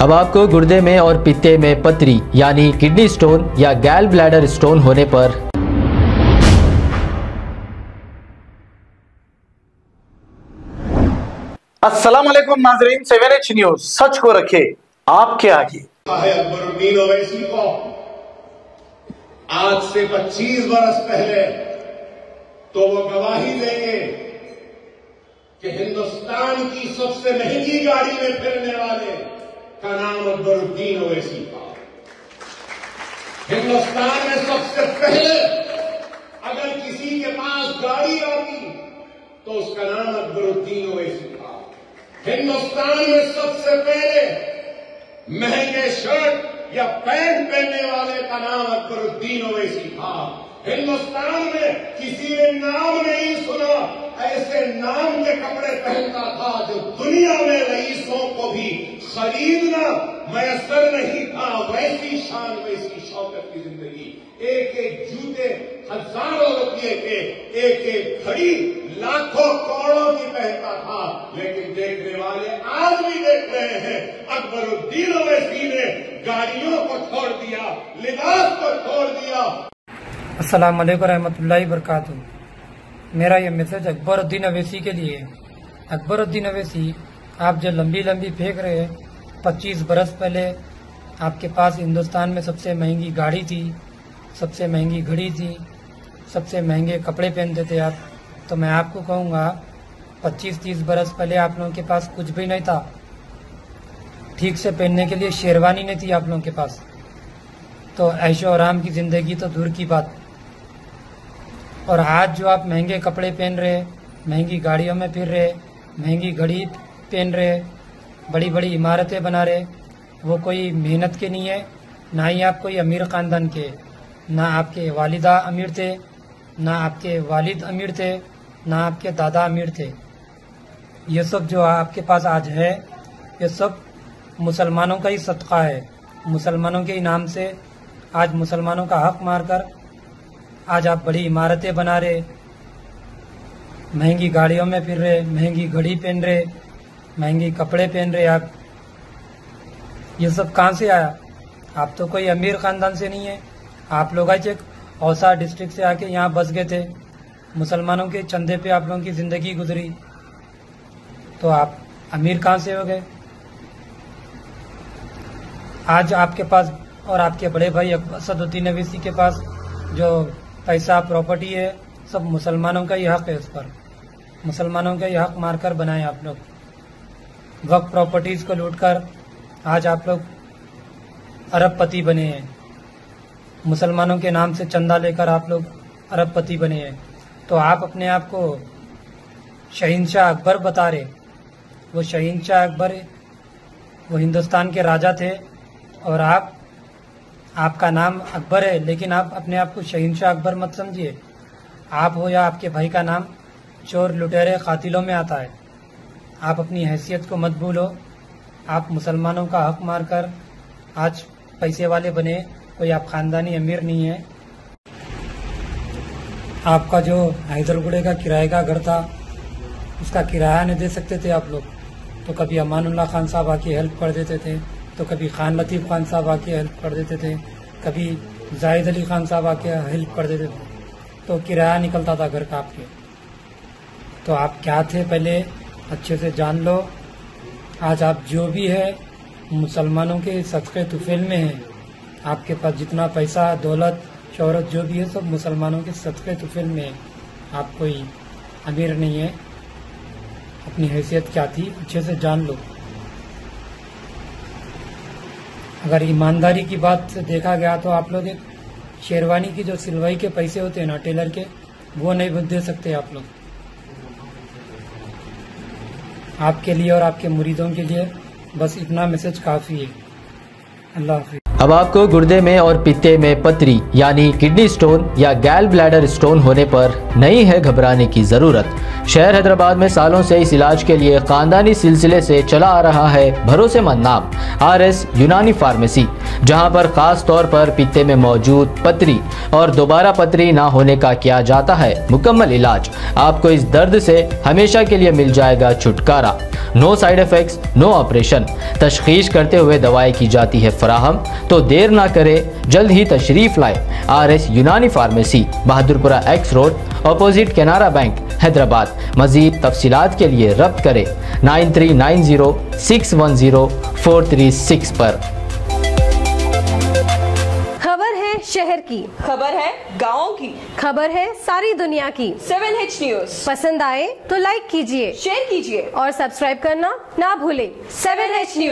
अब आपको गुर्दे में और पित्ते में पथरी यानी किडनी स्टोन या गैल ब्लैडर स्टोन होने पर अस्सलाम वालेकुम नाज़रीन, 7H न्यूज सच को रखे आपके आगे। अकबरुद्दीन ओवैसी को आज से 25 बरस पहले तो वो गवाही देंगे कि हिंदुस्तान की सबसे महंगी गाड़ी में फिरने वाले का नाम अकबरुद्दीन ओवैसी था। हिंदुस्तान में सबसे पहले अगर किसी के पास गाड़ी आती तो उसका नाम अकबरुद्दीन ओवैसी था। हिंदुस्तान में सबसे पहले महंगे शर्ट या पैंट पहनने वाले का नाम अकबरुद्दीन ओवैसी था। हिंदुस्तान में किसी ने नाम नहीं सुना ऐसे नाम के कपड़े पहनता था जो दुनिया में रईसों को भी खरीदना मयसर नहीं था। वैसी शान वैसी शौकत की जिंदगी। एक एक जूते हजारों रुपये के, एक एक घड़ी लाखों करोड़ों की पहनता था। लेकिन देखने वाले आज भी देख रहे हैं अकबरुद्दीन ओवैसी ने गाड़ियों को छोड़ दिया, लिबास को छोड़ दिया। अस्सलाम वालेकुम रहमतुल्लाहि बरकातुहू। मेरा ये मैसेज अकबरुद्दीन ओवैसी के लिए है। अकबरुद्दीन ओवैसी, आप जो लंबी लंबी फेंक रहे हैं, 25 बरस पहले आपके पास हिंदुस्तान में सबसे महंगी गाड़ी थी, सबसे महंगी घड़ी थी, सबसे महंगे कपड़े पहनते थे आप। तो मैं आपको कहूँगा 25-30 बरस पहले आप लोगों के पास कुछ भी नहीं था। ठीक से पहनने के लिए शेरवानी नहीं थी आप लोगों के पास। तो ऐशो आराम की ज़िंदगी तो दूर की बात। और आज जो आप महंगे कपड़े पहन रहे, महंगी गाड़ियों में फिर रहे, महंगी घड़ी पहन रहे, बड़ी बड़ी इमारतें बना रहे, वो कोई मेहनत के नहीं है, ना ही आप कोई अमीर ख़ानदान के। ना आपके वालिदा अमीर थे, ना आपके वालिद अमीर थे, ना आपके दादा अमीर थे। ये सब जो आपके पास आज है, ये सब मुसलमानों का ही सदका है। मुसलमानों के इनाम से आज मुसलमानों का हक मारकर आज आप बड़ी इमारतें बना रहे, महंगी गाड़ियों में फिर रहे, महंगी घड़ी पहन रहे, महंगी कपड़े पहन रहे आप। ये सब कहाँ से आया? आप तो कोई अमीर ख़ानदान से नहीं है। आप लोग आज एक औसा डिस्ट्रिक्ट से आके यहाँ बस गए थे। मुसलमानों के चंदे पे आप लोगों की ज़िंदगी गुजरी, तो आप अमीर कहाँ से हो गए? आज आपके पास और आपके बड़े भाई असदुद्दीन ओवैसी के पास जो पैसा प्रॉपर्टी है, सब मुसलमानों का ही हक है। उस पर मुसलमानों का ही हक मारकर बनाए आप लोग। वक्त प्रॉपर्टीज़ को लूटकर आज आप लोग अरबपति बने हैं। मुसलमानों के नाम से चंदा लेकर आप लोग अरबपति बने हैं। तो आप अपने आप को शहंशाह अकबर बता रहे। वो शहंशाह अकबर, वो हिंदुस्तान के राजा थे और आपका नाम अकबर है, लेकिन आप अपने आप को शहंशाह अकबर मत समझिए। आप हो या आपके भाई का नाम चोर लुटेरे कातिलों में आता है। आप अपनी हैसियत को मत भूलो। आप मुसलमानों का हक मारकर आज पैसे वाले बने, कोई आप ख़ानदानी अमीर नहीं है। आपका जो हैदरगुड़े का किराए का घर था, उसका किराया नहीं दे सकते थे आप लोग, तो कभी अमानुल्लाह खान साहब आके हेल्प कर देते थे, तो कभी खान लतीफ़ खान साहब आके हेल्प कर देते थे, कभी जाहिद अली खान साहब आके हेल्प कर देते थे, तो किराया निकलता था घर का आपके। तो आप क्या थे पहले अच्छे से जान लो। आज आप जो भी है मुसलमानों के सदक़े तुफ़ैल में है। आपके पास जितना पैसा, दौलत, शोहरत जो भी है, सब मुसलमानों के सदक़े तुफ़ैल में है। आप कोई अमीर नहीं है। अपनी हैसियत क्या थी अच्छे से जान लो। अगर ईमानदारी की बात से देखा गया तो आप लोग एक शेरवानी की जो सिलवाई के पैसे होते हैं ना टेलर के, वो नहीं दे सकते आप लोग। आपके लिए और आपके मुरीदों के लिए बस इतना मैसेज काफ़ी है। अल्लाह हाफ़िज़। अब आपको गुर्दे में और पित्ते में पथरी यानी किडनी स्टोन या गैल ब्लैडर स्टोन होने पर नहीं है घबराने की ज़रूरत। शहर हैदराबाद में सालों से इस इलाज के लिए खानदानी सिलसिले से चला आ रहा है भरोसेमंद नाम RS यूनानी फार्मेसी, जहां पर खास तौर पर पित्ते में मौजूद पथरी और दोबारा पथरी ना होने का किया जाता है मुकम्मल इलाज। आपको इस दर्द से हमेशा के लिए मिल जाएगा छुटकारा। No side effects, no operation. तशखीस करते हुए दवाएं की जाती है फराहम। तो देर ना करें, जल्द ही तशरीफ लाए RS Unani pharmacy, Bahadurpura X road, opposite Canara bank, Hyderabad. मजीद तफसीलात के लिए रब्त करें 9390610436 पर। खबर है शहर की, खबर है गाँव की, खबर है सारी दुनिया की। 7H न्यूज पसंद आए तो लाइक कीजिए, शेयर कीजिए और सब्सक्राइब करना ना भूलें। 7H news.